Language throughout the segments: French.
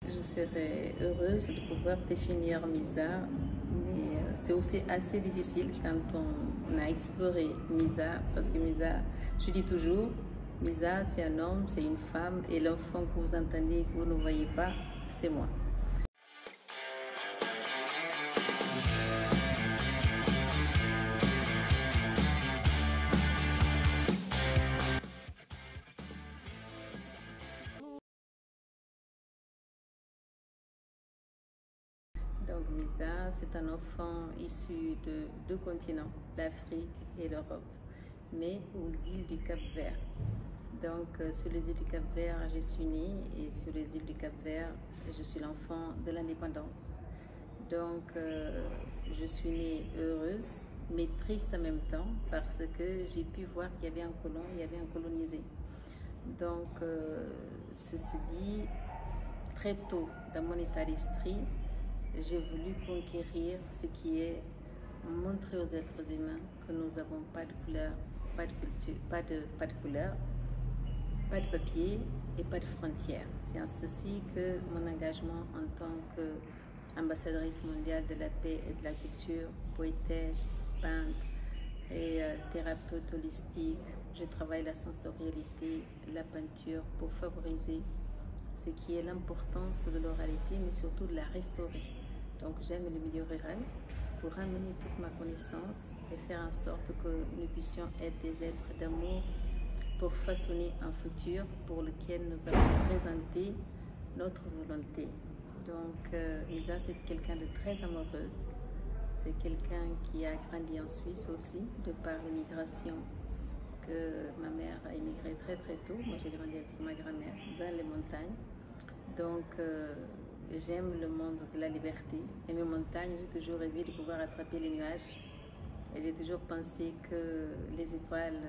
Je serais heureuse de pouvoir définir Misa, mais c'est aussi assez difficile quand on a exploré Misa, parce que Misa, je dis toujours, Misa c'est un homme, c'est une femme, et l'enfant que vous entendez et que vous ne voyez pas, c'est moi. Donc Misa, c'est un enfant issu de deux continents, l'Afrique et l'Europe, mais aux îles du Cap-Vert. Donc sur les îles du Cap-Vert, je suis née, et sur les îles du Cap-Vert, je suis l'enfant de l'indépendance. Donc je suis née heureuse, mais triste en même temps, parce que j'ai pu voir qu'il y avait un colon, il y avait un colonisé. Donc ceci dit, très tôt dans mon état d'esprit, j'ai voulu conquérir ce qui est montrer aux êtres humains que nous n'avons pas de couleur, pas de culture, pas de couleur, pas de papier et pas de frontières. C'est en ceci que mon engagement en tant qu'ambassadrice mondiale de la paix et de la culture, poétesse, peintre et thérapeute holistique, je travaille la sensorialité, la peinture pour favoriser ce qui est l'importance de l'oralité, mais surtout de la restaurer. Donc j'aime le milieu rural pour amener toute ma connaissance et faire en sorte que nous puissions être des êtres d'amour pour façonner un futur pour lequel nous allons présenter notre volonté. Donc Misa, c'est quelqu'un de très amoureuse. C'est quelqu'un qui a grandi en Suisse aussi, de par l'immigration, que ma mère a immigré très très tôt. Moi j'ai grandi avec ma grand-mère dans les montagnes. Donc j'aime le monde de la liberté. Et mes montagnes, j'ai toujours rêvé de pouvoir attraper les nuages. Et j'ai toujours pensé que les étoiles,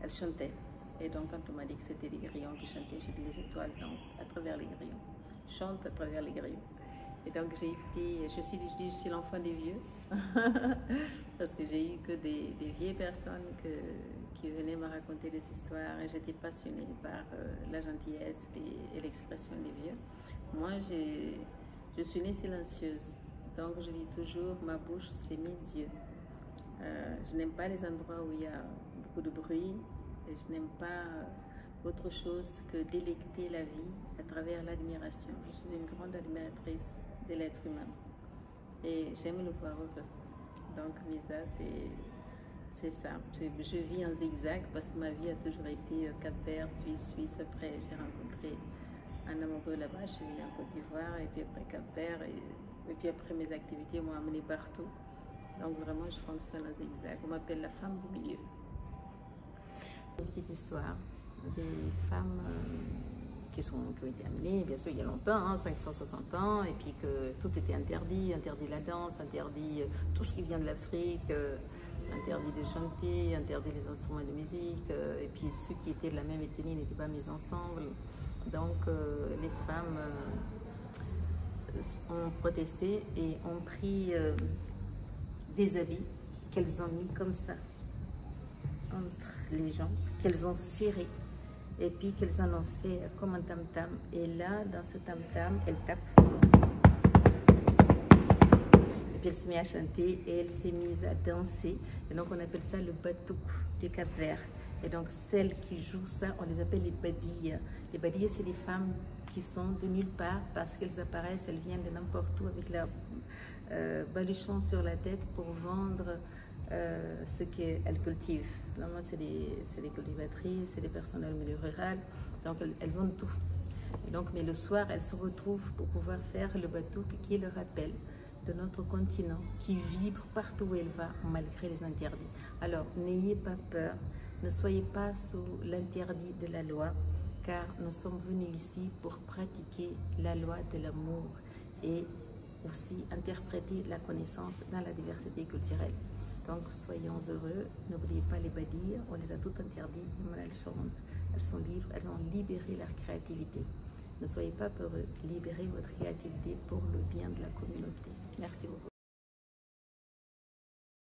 elles chantaient. Et donc quand on m'a dit que c'était les grillons qui chantaient, j'ai dit les étoiles dansent à travers les grillons, chantent à travers les grillons. Et donc je suis l'enfant des vieux, parce que j'ai eu que des vieilles personnes qui venaient me raconter des histoires, et j'étais passionnée par la gentillesse et l'expression des vieux. Moi, je suis née silencieuse, donc je dis toujours, ma bouche, c'est mes yeux. Je n'aime pas les endroits où il y a beaucoup de bruit, et je n'aime pas autre chose que délecter la vie à travers l'admiration. Je suis une grande admiratrice de l'être humain et j'aime le voir heureux. Donc Misa, c'est ça. Je vis en zigzag parce que ma vie a toujours été Cap-Vert, Suisse. Après j'ai rencontré un amoureux là-bas, je suis venue en Côte d'Ivoire, et puis après Cap-Vert, et puis après mes activités m'ont amené partout. Donc vraiment je fonctionne en zigzag. On m'appelle la femme du milieu. Une petite histoire des femmes qui ont été amenées, bien sûr il y a longtemps, 560 ans, et puis que tout était interdit la danse, interdit tout ce qui vient de l'Afrique, interdit de chanter, interdit les instruments de musique, et puis ceux qui étaient de la même ethnie n'étaient pas mis ensemble. Donc les femmes ont protesté et ont pris des habits qu'elles ont mis comme ça entre les jambes, qu'elles ont serré, et puis qu'elles en ont fait comme un tam-tam. Et là, dans ce tam-tam, elles tapent. Et puis elle se met à chanter et elle s'est mise à danser. Et donc on appelle ça le batouk du Cap-Vert. Et donc celles qui jouent ça, on les appelle les badilles. Les badilles, c'est des femmes qui sont de nulle part parce qu'elles apparaissent, elles viennent de n'importe où avec leur baluchon sur la tête pour vendre ce qu'elles cultivent. Normalement, c'est des cultivatrices, c'est des personnes dans le milieu rural, donc elles vendent tout. Et donc, mais le soir, elles se retrouvent pour pouvoir faire le batouk qui est le rappel de notre continent, qui vibre partout où elle va, malgré les interdits. Alors, n'ayez pas peur, ne soyez pas sous l'interdit de la loi, car nous sommes venus ici pour pratiquer la loi de l'amour et aussi interpréter la connaissance dans la diversité culturelle. Donc soyons heureux, n'oubliez pas les badilles, on les a toutes interdites, mais elles chantent, elles sont libres, elles ont libéré leur créativité. Ne soyez pas peureux, libérez votre créativité pour le bien de la communauté. Merci beaucoup.